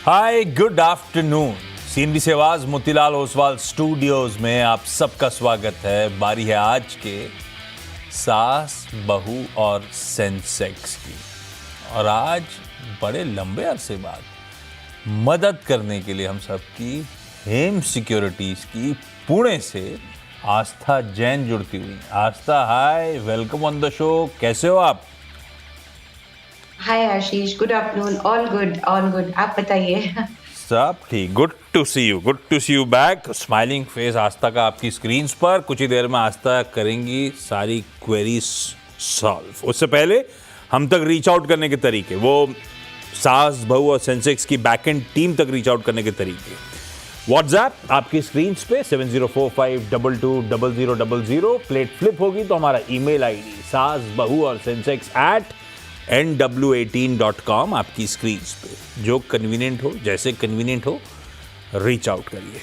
हाय good afternoon. CNB से आवाज Motilal Oswal studios में आप सबका स्वागत है। बारी है आज के सास बहू और सेंसेक्स की, और आज बड़े लंबे अरसे बाद मदद करने के लिए हम सबकी हेम सिक्योरिटीज की पुणे से आस्था जैन जुड़ती हुई। Aastha, hi, welcome on the show. कैसे हो आप? Hi Ashish, good afternoon. All good. आप बताइए। सब ठीक। Good to see you back. Smiling face Aastha का आपकी स्क्रीन पर। कुछ ही देर में आस्था करेंगी सारी क्वेरीज सॉल्व। उससे पहले हम तक रीच आउट करने के तरीके, वो सास बहू और सेंसेक्स की बैकएंड टीम तक रीच आउट करने के तरीके। व्हाट्सएप आपकी स्क्रीन पे 7045220000। प्लेट फ्लिप होगी तो हमारा ईमेल आईडी सास बहू और सेंसेक्स @nw18.com आपकी स्क्रीन पे। जो कन्वीनियंट हो, जैसे कन्वीनियंट हो, रीच आउट करिए।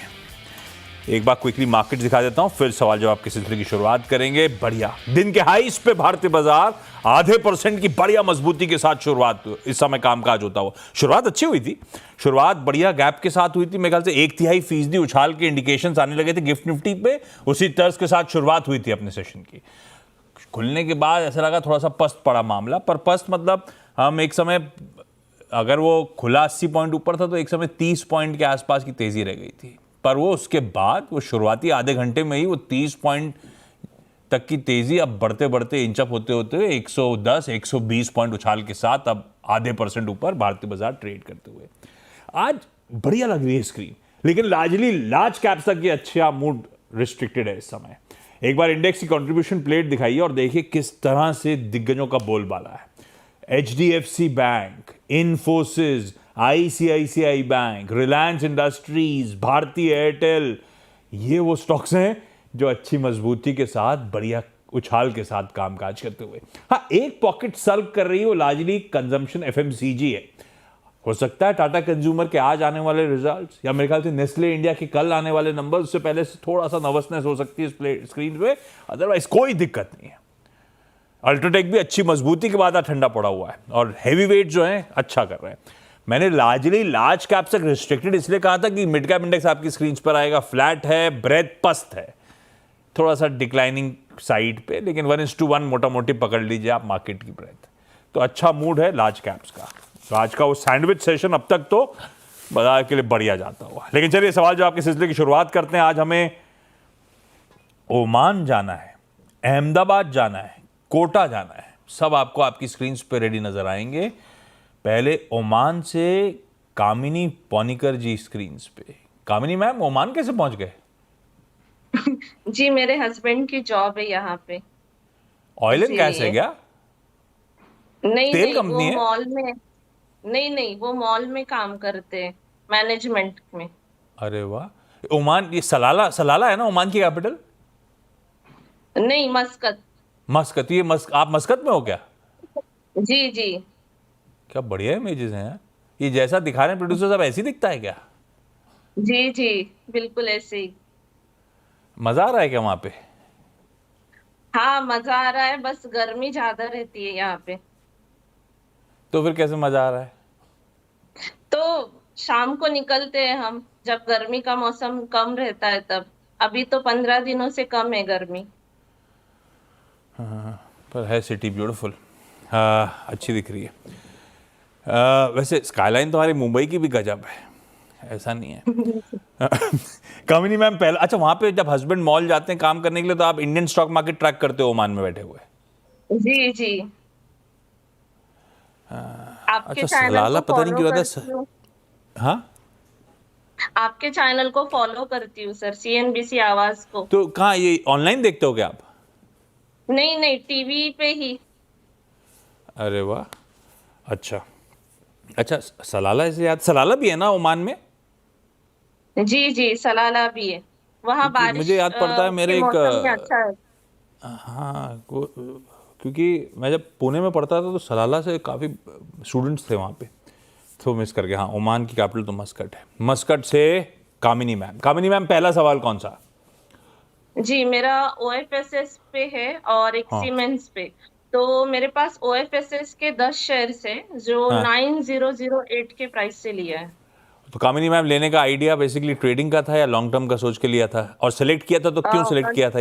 एक बार क्विकली मार्केट दिखा देता हूं, फिर सवाल जवाब के सिलसिले की शुरुआत करेंगे। बढ़िया दिन के हाईस पे भारतीय बाजार आधे % की बढ़िया मजबूती के साथ शुरुआत, इस समय कामकाज होता हुआ शुरुआत अच्छी हुई थी। शुरुआत बढ़िया गैप के साथ हुई थी। मेरे ख्याल से 1/3% उछाल के इंडिकेशंस आने लगे थे गिफ्ट निफ्टी पे। उसी तर्ज के साथ शुरुआत हुई थी अपने सेशन की। खुलने के बाद ऐसा लगा थोड़ा सा पस्त पड़ा मामला, पर पस्त मतलब हम एक समय, अगर वो खुला 80 पॉइंट ऊपर था तो एक समय 30 पॉइंट के आसपास की तेजी रह गई थी। पर वो उसके बाद वो शुरुआती आधे घंटे में ही वो 30 पॉइंट तक की तेजी अब बढ़ते बढ़ते इंचअप होते होते 110-120 पॉइंट उछाल के साथ अब आधे % ऊपर भारतीय बाजार ट्रेड करते हुए। आज बढ़िया लग रही है स्क्रीन, लेकिन लार्ज कैप्स तक ये अच्छा मूड रिस्ट्रिक्टेड है इस समय। एक बार इंडेक्स की कंट्रीब्यूशन प्लेट दिखाइए और देखिए किस तरह से दिग्गजों का बोलबाला है। HDFC bank, Infosys, ICICI bank, Reliance Industries, Bharti Airtel, ये वो स्टॉक्स हैं जो अच्छी मजबूती के साथ बढ़िया उछाल के साथ कामकाज करते हुए। हाँ, एक पॉकेट सर्व कर रही है, वो लार्जली कंजम्पशन FMCG है। हो सकता है टाटा कंज्यूमर के आज आने वाले रिजल्ट्स, या मेरे ख्याल से नेस्ले इंडिया के कल आने वाले नंबर, उससे पहले से थोड़ा सा नर्वसनेस हो सकती है इस स्क्रीन पे। अदरवाइज कोई दिक्कत नहीं है। अल्ट्राटेक भी अच्छी मजबूती के बाद ठंडा पड़ा हुआ है, और हैवी वेट जो है अच्छा कर रहे हैं। मैंने लार्ज कैप तक रिस्ट्रिक्टेड इसलिए कहा था कि मिड कैप इंडेक्स आपकी स्क्रीन पर आएगा, फ्लैट है, ब्रेथ पस्त है, थोड़ा सा डिक्लाइनिंग साइड पे, लेकिन 1:1 मोटा मोटी पकड़ लीजिए आप मार्केट की ब्रेथ। तो अच्छा मूड है लार्ज कैप्स का। तो आज का वो सैंडविच सेशन अब तक तो बाजार के लिए बढ़िया जाता हुआ। लेकिन चलिए सवाल जवाब के सिलसिले की शुरुआत करते हैं। आज हमें ओमान जाना है, अहमदाबाद जाना है, कोटा जाना है। सब आपको आपकी स्क्रीन पे रेडी नजर आएंगे। पहले ओमान से कामिनी पौनिकर जी स्क्रीन पे। कामिनी मैम, ओमान कैसे पहुंच गए? जी, मेरे हस्बैंड की जॉब है यहाँ पे, ऑयल एंड गैस है इसीलिए। क्या? नहीं तेल नहीं, वो कंपनी है? मॉल में। नहीं नहीं, वो मॉल में काम करते हैं, मैनेजमेंट में। अरे वाह। ओमान, ये सलाला सलाला है ना ओमान की कैपिटल? नहीं, मस्कत। मस्कत। ये आप मस्कत में हो क्या? जी जी। क्या बढ़िया इमेजेस हैं यार। ये जैसा दिखा रहे हैं प्रोड्यूसर साहब, ऐसे ही दिखता है क्या? जी जी, बिल्कुल ऐसे ही। मजा आ रहा है क्या वहां पे? हाँ, मजा आ रहा है, बस गर्मी ज्यादा रहती है यहाँ पे। तो फिर कैसे मजा आ रहा है? तो शाम को निकलते हैं हम, जब गर्मी का मौसम कम रहता है तब। अभी तो 15 दिनों से कम है गर्मी। पर है सिटी ब्यूटीफुल, अच्छी दिख रही है। वैसे स्काईलाइन तुम्हारी मुंबई की भी गजब है, ऐसा नहीं है। कामिनी मैम, पहला अच्छा, वहां पे जब हस्बैंड मॉल जाते हैं काम करने के लिए तो आप इंडियन स्टॉक मार्केट ट्रैक करते हो ओमान में बैठे हुए? जी जी। आपके अच्छा, चैनल सलाला को पता नहीं फॉलो क्यों रहता करती है। हूँ। हाँ, आपके चैनल को फॉलो करती हूँ सर, CNBC आवाज को। तो कहाँ ये ऑनलाइन देखते हो क्या आप? नहीं नहीं, टीवी पे ही। अरे वाह, अच्छा अच्छा। सलाला से याद, सलाला भी है ना ओमान में? जी जी, सलाला भी है। वहाँ क्योंकि बारिश मुझे याद पड़ता है के मेरे एक मौसम में अच्छा है। हाँ क्योंकि मैं जब पुणे में पढ़ता था तो सलाला से काफ़ी स्टूडेंट्स थे वहाँ पे, तो मिस करके। हाँ, ओमान की कैपिटल तो मस्कट है। मस्कट से कामिनी मैम। कामिनी मैम, पहला सवाल कौन सा? जी, मेरा OFSS पे है और एक हाँ सीमेंस पे। तो मेरे पास OFSS के 10 शेयर्स है, जो हाँ। 9008 के प्राइस से लिया है। तो कामिनी मैम, लेने का आइडिया बेसिकली ट्रेडिंग का था या लॉन्ग टर्म का सोच के लिया था, और सेलेक्ट किया था तो क्यों सेलेक्ट किया था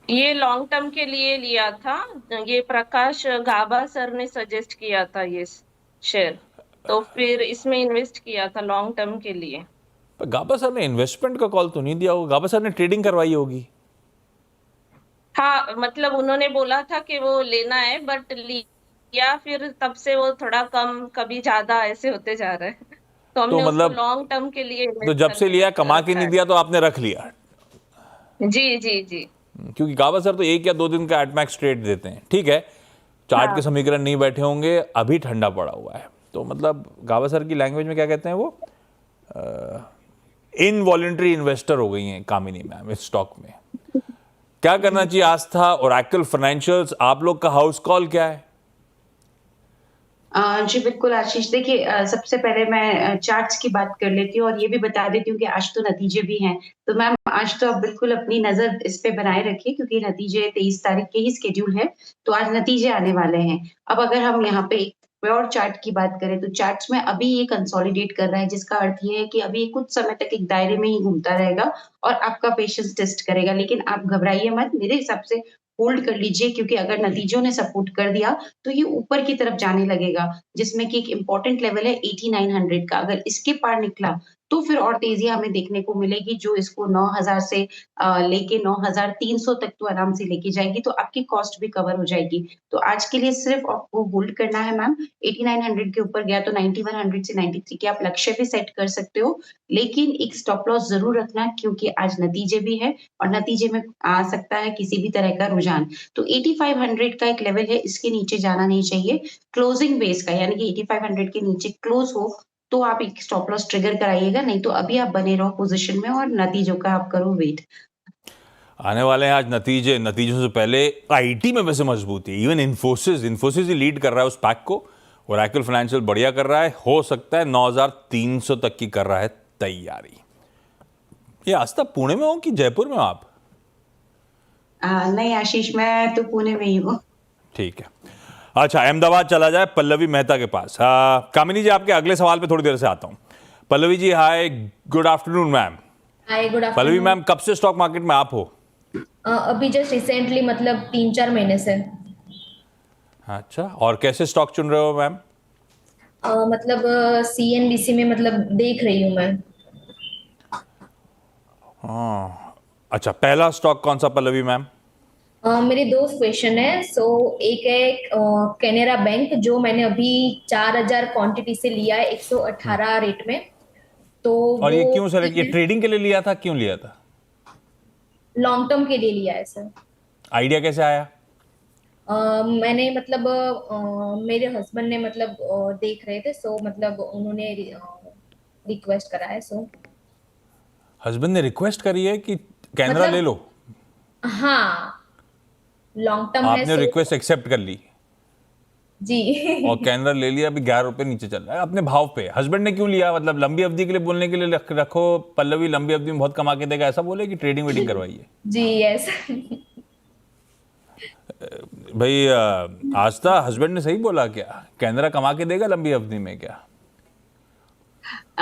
ये लॉन्ग टर्म के लिए लिया था। ये प्रकाश गाबा सर ने सजेस्ट किया था ये शेयर, तो फिर इसमें इन्वेस्ट किया था लॉन्ग टर्म के लिए। पर गाबा सर ने इन्वेस्टमेंट का कॉल तो नहीं दिया होगा, गाबा सर ने ट्रेडिंग करवाई होगी। हाँ, मतलब उन्होंने बोला था कि वो लेना है, बट लिया फिर तब से वो थोड़ा कम कभी ज्यादा ऐसे होते जा रहे हैं, तो तो हमने उसको मतलब, लॉन्ग टर्म के लिए तो इन्वेस्ट जब से लिया करके कमा के रखा नहीं है। दिया तो आपने रख लिया। जी जी जी। क्योंकि गाबा सर तो 1 या 2 दिन का एटमैक्स ट्रेड देते हैं, ठीक है, चार्ट हाँ के समीकरण नहीं बैठे होंगे, अभी ठंडा पड़ा हुआ है, तो मतलब गाबा सर की लैंग्वेज में क्या कहते हैं वो, इनवॉलेंट्री इन्वेस्टर हो गई हैं कामिनी मैम इस स्टॉक में। क्या करना चाहिए आस्था, ओरेकल फाइनेंशियल्स, आप लोग का हाउस कॉल क्या है? जी बिल्कुल आशीष, देखिए सबसे पहले मैं चार्ट्स की बात कर लेती हूँ और ये भी बता देती हूँ कि आज तो नतीजे भी हैं। तो मैम आज तो आप बिल्कुल अपनी नज़र इस पे बनाए रखिए क्योंकि नतीजे 23 तारीख के ही शेड्यूल है, तो आज नतीजे आने वाले हैं। अब अगर हम यहाँ पे एक प्योर चार्ट की बात करें तो चार्ट्स में अभी ये कंसोलिडेट कर रहा है, जिसका अर्थ ये है कि अभी ये कुछ समय तक एक दायरे में ही घूमता रहेगा और आपका पेशेंस टेस्ट करेगा। लेकिन आप घबराइए मत, मेरे हिसाब से होल्ड कर लीजिए क्योंकि अगर नतीजों ने सपोर्ट कर दिया तो ये ऊपर की तरफ जाने लगेगा, जिसमें कि एक इम्पोर्टेंट लेवल है 8900 का। अगर इसके पार निकला तो फिर और तेजी हमें देखने को मिलेगी, जो इसको 9000 से लेके 9300 तक तो आराम से लेके जाएगी, तो आपकी कॉस्ट भी कवर हो जाएगी। तो आज के लिए सिर्फ आपको होल्ड करना है मैम। 8900 के ऊपर गया तो 9100 से 93 के आप लक्ष्य भी सेट कर सकते हो, लेकिन एक स्टॉप लॉस जरूर रखना क्योंकि आज नतीजे भी है और नतीजे में आ सकता है किसी भी तरह का रुझान। तो 8500 का एक लेवल है, इसके नीचे जाना नहीं चाहिए। क्लोजिंग बेस का यानी कि 8500 के नीचे क्लोज हो तो आप एक स्टॉप लॉस ट्रिगर कराइएगा, नहीं तो अभी आप बने रहो पोजीशन में और नतीजों का आप करो वेट। आने वाले हैं आज नतीजे, नतीजों से पहले आईटी में वैसे मजबूती है, इवन इन्फोसिस ही लीड कर रहा है उस पैक को, ओरेकल फाइनेंशियल बढ़िया कर रहा है, हो सकता है 9300 तक की कर रहा है तैयारी। ये आस्था पुणे में हो कि जयपुर में हो आप? नहीं आशीष, मैं तो पुणे में ही हूँ। ठीक है, अच्छा अहमदाबाद चला जाए पल्लवी मेहता के पास। कामिनी जी, आपके अगले सवाल पे थोड़ी देर से आता हूं। पल्लवी जी हाय, good afternoon ma'am. Hi, good afternoon. Pallavi ma'am, कब से स्टॉक मार्केट में आप हो? अभी जस्ट रिसेंटली, मतलब 3-4 महीने से। अच्छा, और कैसे स्टॉक चुन रहे हो मैम? मतलब CNBC में मतलब देख रही हूँ मैं। अच्छा, पहला स्टॉक कौन सा पल्लवी मैम? मेरे 2 क्वेश्चन है। एक है कैनेरा बैंक, जो मैंने अभी 4000 क्वांटिटी से लिया है 118 रेट में। तो और ये वो क्यों सेलेक्ट, ये ट्रेडिंग के लिए लिया था, क्यों लिया था? लॉन्ग टर्म के लिए लिया है सर। आइडिया कैसे आया? मैंने मतलब मेरे हस्बैंड ने मतलब देख रहे थे, मतलब उन्होंने रिक्वेस्ट करा है। हस्बैंड ने रिक्वेस्ट करी है कि कैनरा मतलब ले लो? हाँ, लॉन्ग टर्म है आपने रिक्वेस्ट एक्सेप्ट कर ली जी। और कैनरा ले लिया, अभी 11 रुपए नीचे चल रहा है अपने भाव पे। हस्बैंड ने क्यों लिया? मतलब लंबी अवधि के लिए बोलने के लिए रखो, पल्लवी लंबी अवधि में बहुत कमा के देगा, ऐसा बोले कि ट्रेडिंग वेडिंग करवाइए? जी यस। भाई आस्था, हस्बैंड ने सही बोला क्या? कैनरा कमा के देगा लंबी अवधि में क्या?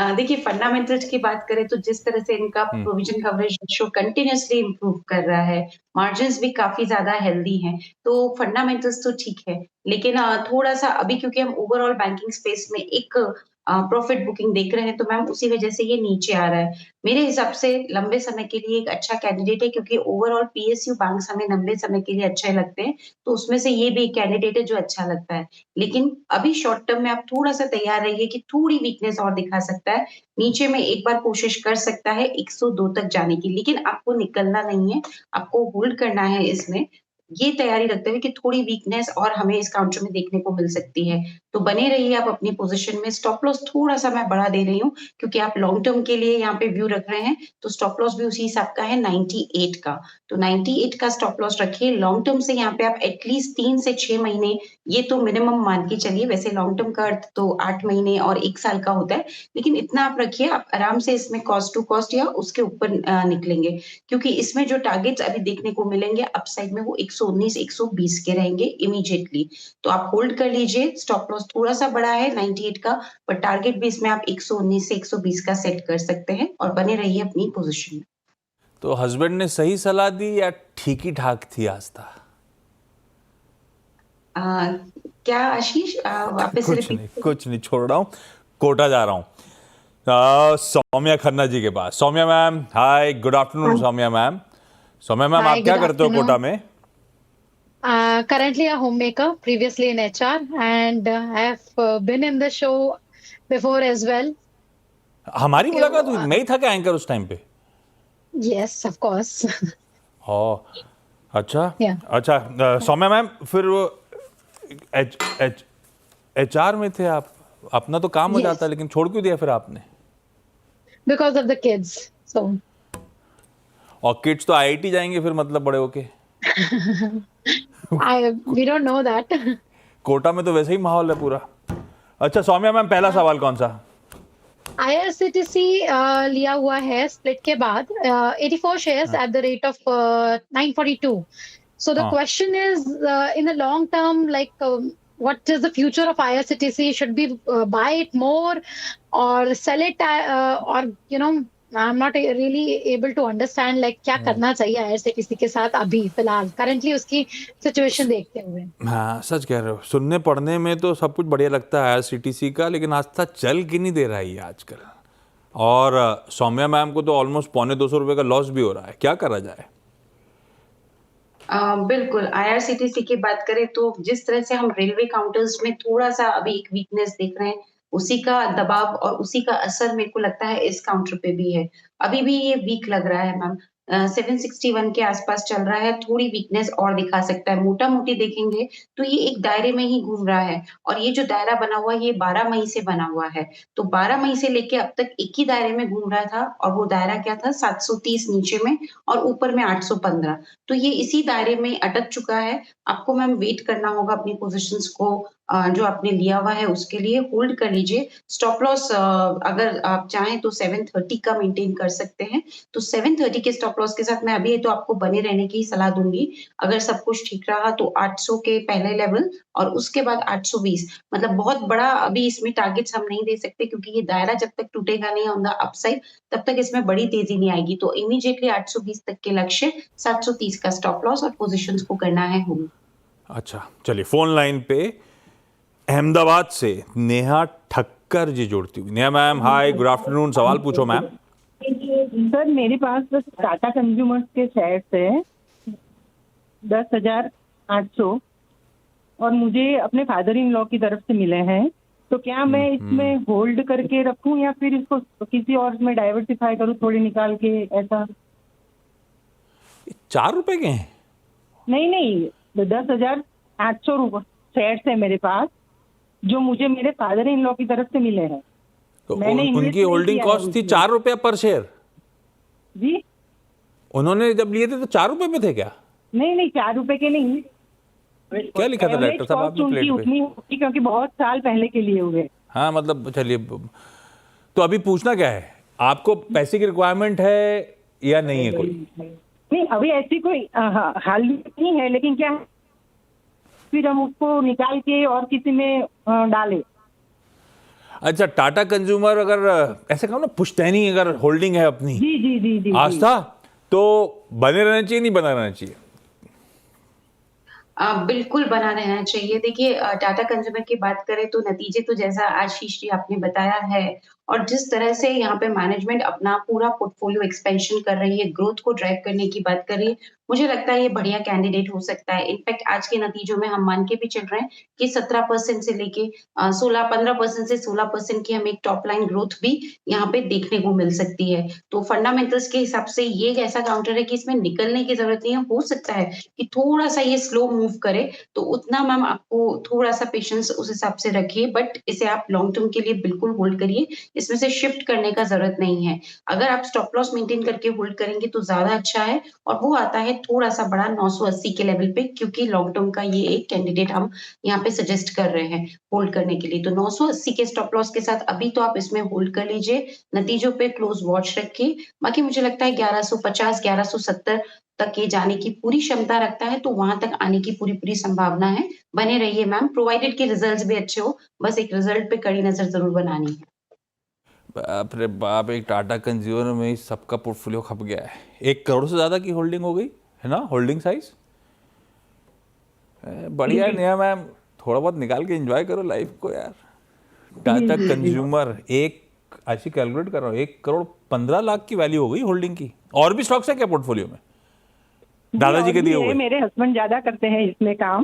देखिए फंडामेंटल्स की बात करें तो जिस तरह से इनका provision coverage ratio continuously improve कर रहा है, मार्जिन्स भी काफी ज्यादा हेल्दी हैं, तो फंडामेंटल्स तो ठीक है। लेकिन थोड़ा सा अभी क्योंकि हम ओवरऑल बैंकिंग स्पेस में एक प्रॉफिट बुकिंग देख रहे हैं, तो मैम उसी वजह से ये नीचे आ रहा है। मेरे हिसाब से लंबे समय के लिए एक अच्छा कैंडिडेट है क्योंकि ओवरऑल PSU बैंक्स हमें लंबे समय के लिए अच्छे लगते हैं, तो उसमें से ये भी एक कैंडिडेट है जो अच्छा लगता है। लेकिन अभी शॉर्ट टर्म में आप थोड़ा-सा तैयार रहिए कि थोड़ी वीकनेस और दिखा सकता है। नीचे में एक बार कोशिश कर सकता है 102 तक जाने की, लेकिन आपको निकलना नहीं है, आपको होल्ड करना है इसमें। ये तैयारी रखते हुए कि थोड़ी वीकनेस और हमें इस काउंटर में देखने को मिल सकती है। तो बने रहिए आप अपनी पोज़ीशन में। स्टॉप लॉस थोड़ा-सा मैं बढ़ा दे रही हूँ क्योंकि आप लॉन्ग टर्म के लिए यहाँ पे व्यू रख रहे हैं, तो स्टॉप लॉस भी उसी हिसाब का है 98 का। तो 98 का स्टॉप लॉस रखिए। लॉन्ग टर्म से यहाँ पे आप एटलीस्ट 3 से 6 महीने, ये तो मिनिमम मान के चलिए। वैसे लॉन्ग टर्म का अर्थ तो 8 महीने और 1 साल का होता है, लेकिन इतना आप रखिए, आप आराम से इसमें कॉस्ट टू कॉस्ट या उसके ऊपर निकलेंगे। क्योंकि इसमें जो टारगेट्स अभी देखने को मिलेंगे अपसाइड में, वो 119, 120 के रहेंगे इमीडिएटली। तो आप होल्ड कर लीजिए, स्टॉप लॉस लॉस थोड़ा सा बड़ा है 98 का, पर टारगेट भी इसमें आप 119 से 120 का सेट कर सकते हैं और बने रहिए अपनी पोजीशन में। तो हस्बैंड ने सही सलाह दी या ठीक ही ठाक थी आस्था? क्या आशीष, वापस रिपीट? कुछ नहीं, छोड़ रहा हूँ, कोटा जा रहा हूँ। सौम्या खन्ना जी के पास। Saumya ma'am, hi, good afternoon Saumya ma'am. Saumya ma'am, आप क्या करते हो कोटा में? Currently a homemaker, previously in HR, and I have been in the show before as well. हमारी मुलाकात हुई, मैं ही था क्या एंकर उस टाइम पे? Yes, of course. ओह, अच्छा। Yeah. अच्छा, सौम्या मैम, फिर वो HR में थे आप, अपना तो काम हो Yes. जाता है, लेकिन छोड़ क्यों दिया फिर आपने? Because of the kids. So और किड्स तो IIT जाएंगे फिर, मतलब बड़े होके। we don't know that. Kota में तो वैसे ही माहौल है पूरा। अच्छा सौम्या मैम, पहला सवाल कौन सा? IRCTC लिया हुआ है स्प्लिट के बाद 84 shares at the rate of 942. So the हाँ. question is, in the long term, like what is the future of IRCTC? Should we buy it more or sell it? Or I'm not really able to understand like क्या करना चाहिए IRCTC के साथ अभी फिलहाल currently उसकी situation देखते हुए। हाँ, सच कह रहे हो। सुनने पढ़ने में तो सब कुछ बढ़िया लगता है IRCTC का, लेकिन आज तक चल के नहीं दे रहा है ये आजकल। और सौम्या मैम को तो ऑलमोस्ट ₹250 का लॉस भी हो रहा है, क्या करा जाए? बिल्कुल, IRCTC की बात करें तो जिस तरह से हम रेलवे काउंटर्स में थोड़ा-सा अभी एक वीकनेस देख रहे हैं, उसी का दबाव और उसी का असर मेरे को लगता है इस काउंटर पे भी है। अभी भी ये वीक लग रहा है मैम। 761 के आसपास चल रहा है, थोड़ी वीकनेस और दिखा सकता है। मोटा-मोटी देखेंगे तो ये एक दायरे में ही घूम रहा है और ये जो दायरा बना हुआ है, ये 12 मई से बना हुआ है। तो 12 मई से लेके अब तक एक ही दायरे में घूम रहा था और वो दायरा क्या था 730 नीचे में और ऊपर में 815। तो ये इसी दायरे में अटक चुका है। आपको मैम वेट करना होगा अपनी पोज़ीशंस को जो आपने लिया हुआ है उसके लिए होल्ड कर लीजिए। स्टॉप लॉस अगर आप चाहें तो 730 का मेंटेन कर सकते हैं। तो 730 के स्टॉप लॉस के साथ मैं अभी तो आपको बने रहने की सलाह दूँगी। अगर सब कुछ ठीक रहा तो 800 के पहले लेवल और उसके बाद 820, मतलब बहुत बड़ा अभी इसमें टारगेट्स हम नहीं दे सकते क्योंकि ये दायरा जब तक टूटेगा नहीं ऑन द अपसाइड तब तक इसमें बड़ी तेज़ी नहीं आएगी। तो इमीडिएटली 820 तक के लक्ष्य, 730 का स्टॉप लॉस और पोज़ीशंस को करना है होल्ड। अच्छा, चलिए फोन लाइन पे अहमदाबाद से नेहा ठक्कर जी जुड़ती हुई। Neha ma'am, hi, good afternoon, सवाल पूछो मैम। सर मेरे पास बस टाटा कंज्यूमर्स के शेयर्स है 10,800 और मुझे अपने फादर इन लॉ की तरफ से मिले हैं, तो क्या मैं इसमें होल्ड करके रखूं या फिर इसको किसी और में डाइवर्सिफाई करूं, थोड़े निकाल के ऐसा? ₹4 के हैं? नहीं, 10,800 शेयर्स है मेरे पास जो मुझे मेरे फादर इन लॉ की तरफ से मिले हैं। तो मैंने उनकी होल्डिंग कॉस्ट थी ₹4 पर शेयर। जी, उन्होंने जब लिए थे तो ₹4 पे थे क्या? नहीं, ₹4 के नहीं। क्या लिखा था डायरेक्टर साहब आपने प्लेट पे? उतनी होगी क्योंकि बहुत साल पहले के लिए हुए। हाँ, मतलब चलिए, तो अभी पूछना क्या है, आपको पैसे की रिक्वायरमेंट है या नहीं है कोई? नहीं, अभी ऐसी कोई हाल नहीं है, लेकिन क्या है फिर हम उसको निकाल के और किसी में डालें। अच्छा, टाटा कंज्यूमर अगर ऐसे कहो ना, पुश्तैनी अगर होल्डिंग है अपनी जी आस्था, तो बने रहना चाहिए, नहीं बना रहना चाहिए? बिल्कुल बना रहना चाहिए। देखिए, टाटा कंज्यूमर की बात करें तो नतीजे तो जैसा आशीष जी आपने बताया है और जिस तरह से यहाँ पे मैनेजमेंट अपना पूरा पोर्टफोलियो एक्सपेंशन कर रही है, ग्रोथ को ड्राइव करने की बात कर रही है, मुझे लगता है ये बढ़िया कैंडिडेट हो सकता है। इनफैक्ट आज के नतीजों में हम मान के भी चल रहे हैं कि 17% से लेके 15% से 16% की हमें एक टॉप लाइन ग्रोथ भी यहाँ पे देखने को मिल सकती है। तो फंडामेंटल्स के हिसाब से ये एक ऐसा काउंटर है कि इसमें निकलने की जरूरत नहीं है। हो सकता है कि थोड़ा-सा ये स्लो मूव करे, तो उतना मैम आपको थोड़ा-सा पेशेंस उस हिसाब से रखिए, बट इसे आप लॉन्ग टर्म के लिए बिल्कुल होल्ड करिए। इसमें से शिफ्ट करने का जरूरत नहीं है। अगर आप स्टॉप लॉस मेंटेन करके होल्ड करेंगे तो ज्यादा अच्छा है और वो आता है थोड़ा सा बड़ा 980 के लेवल पे, क्योंकि लॉन्ग टर्म का ये एक कैंडिडेट हम यहाँ पे सजेस्ट कर रहे हैं होल्ड करने के लिए। तो 980 के स्टॉप लॉस के साथ अभी तो आप इसमें होल्ड कर लीजिए, नतीजों पे क्लोज वॉच रखिए। बाकी मुझे लगता है 1150 1170 तक ये जाने की पूरी क्षमता रखता है, तो वहां तक आने की पूरी संभावना है। बने रहिए मैम, प्रोवाइडेड कि रिजल्ट्स भी अच्छे हो, बस एक रिजल्ट पे कड़ी नजर जरूर बनानी है। बाप रे बाप, एक टाटा कंज्यूमर में ही सबका पोर्टफोलियो खप गया है। 1 करोड़ से ज्यादा की होल्डिंग हो गई है ना, होल्डिंग साइज। बढ़िया है नेहा मैम, थोड़ा बहुत निकाल के एंजॉय करो लाइफ को यार। टाटा कंज्यूमर एक ऐसी कैलकुलेट कर रहा हूँ, 1 करोड़ 15 लाख की वैल्यू हो गई होल्डिंग की। और भी स्टॉक्स है क्या पोर्टफोलियो में? दादाजी के दिए हुए? मेरे हस्बैंड ज्यादा करते हैं इसमें काम।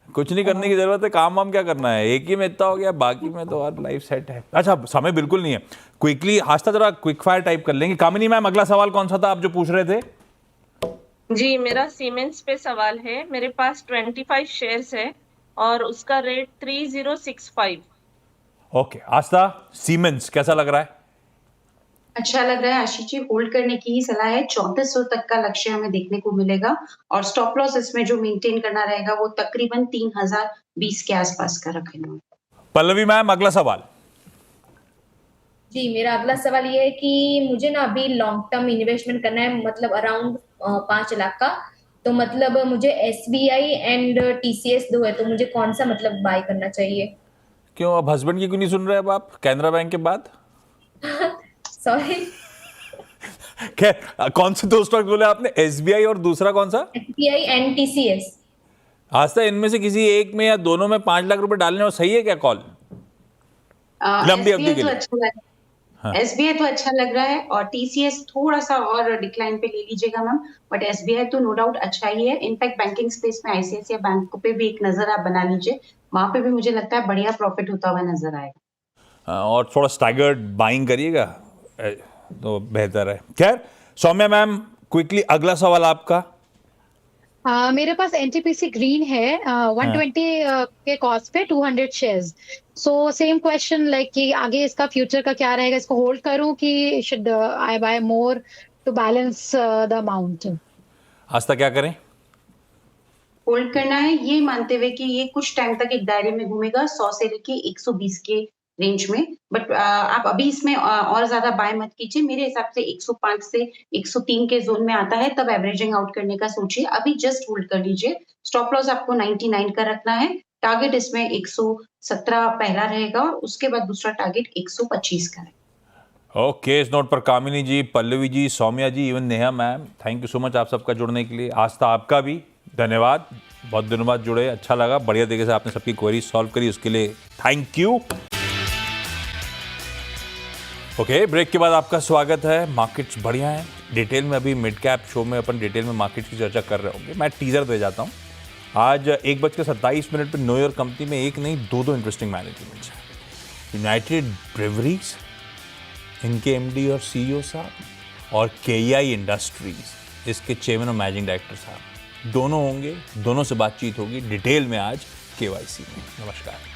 कुछ नहीं करने की जरूरत है, काम वाम क्या करना है, एक ही में इतना हो गया, बाकी में तो और लाइफ सेट है। अच्छा, समय बिल्कुल नहीं है, क्विकली आस्था जरा क्विक फायर टाइप कर लेंगे। कामिनी मैम, अगला सवाल कौन सा था आप जो पूछ रहे थे? जी, मेरा सीमेंस पे सवाल है। मेरे पास 25 शेयर्स है और उसका रेट 3065। ओके आस्था, सीमेंस कैसा लग रहा है? अच्छा लग रहा है आशीष जी, होल्ड करने की ही सलाह है। 3400 तक का लक्ष्य हमें देखने को मिलेगा और स्टॉप लॉस इसमें जो मेंटेन करना रहेगा वो तकरीबन 3020 के आसपास का रखेंगे। पल्लवी मैम, अगला सवाल। जी, मेरा अगला सवाल ये है कि मुझे ना अभी लॉन्ग टर्म इन्वेस्टमेंट करना है, मतलब अराउंड 5 लाख का। तो मतलब मुझे SBI एंड TCS दो है, तो मुझे कौन सा मतलब बाय करना चाहिए? क्यों, अब हस्बैंड की क्यों नहीं सुन रहे अब आप कैनरा बैंक के बाद? सॉरी, खैर, कौन से 2 स्टॉक बोले आपने? SBI और दूसरा कौन सा? SBI and TCS। आस्था, इनमें से किसी एक में या दोनों में 5 लाख रुपए डालने हो, सही है क्या कॉल? लंबी अवधि के लिए। SBI तो अच्छा लग रहा है और TCS थोड़ा सा और डिक्लाइन पे ले लीजिएगा मैम, बट SBI तो नो डाउट अच्छा ही है। इनफैक्ट बैंकिंग स्पेस में ICICI बैंक पे भी एक नजर आप बना लीजिए, वहां पे भी मुझे लगता है बढ़िया प्रॉफिट होता हुआ नजर आएगा। और थोड़ा स्टैगर्ड बाइंग करिएगा तो बेहतर है। खैर, सौम्या मैम, क्विकली अगला सवाल आपका। मेरे पास NTPC ग्रीन है 120 के कॉस्ट पे 200 shares. So same question like कि आगे इसका फ्यूचर का क्या रहेगा, इसको होल्ड करूं कि should I buy more to balance the amount? Aastha, क्या करें? होल्ड करना है, ये मानते हुए कि ये कुछ टाइम तक एक दायरे में घूमेगा 100 से लेके 120 के रेंज में, बट आप अभी इसमें और ज्यादा बाय मत कीजिए। मेरे हिसाब से 105 से 103 के जोन में आता है, तब एवरेजिंग आउट करने का सोचिए। अभी जस्ट होल्ड कर लीजिए। स्टॉप लॉस आपको 99 का रखना है। टारगेट इसमें 117 पहला रहेगा और उसके बाद दूसरा टारगेट 125 का है। ओके, इस नोट पर Kamini ji, Pallavi ji, Saumya ji, even Neha ma'am, thank you so much आप सबका जुड़ने के लिए। आस्था, आपका भी धन्यवाद, बहुत दिनों बाद जुड़े, अच्छा लगा, बढ़िया तरीके से आपने सबकी क्वेरी सॉल्व करी, उसके लिए थैंक यू। ओके, ब्रेक के बाद आपका स्वागत है। मार्केट्स बढ़िया हैं, डिटेल में अभी मिड कैप शो में अपन डिटेल में मार्केट्स की चर्चा कर रहे होंगे। मैं टीजर दे जाता हूँ। आज 1:27 पर नो ईयर कंपनी में एक नहीं दो इंटरेस्टिंग मैनेजमेंट्स हैं। यूनाइटेड ब्रेवरीज, इनके MD और CEO साहब, और KEI इंडस्ट्रीज, इसके चेयरमैन और मैनेजिंग डायरेक्टर साहब, दोनों होंगे, दोनों से बातचीत होगी डिटेल में आज KYC में। नमस्कार।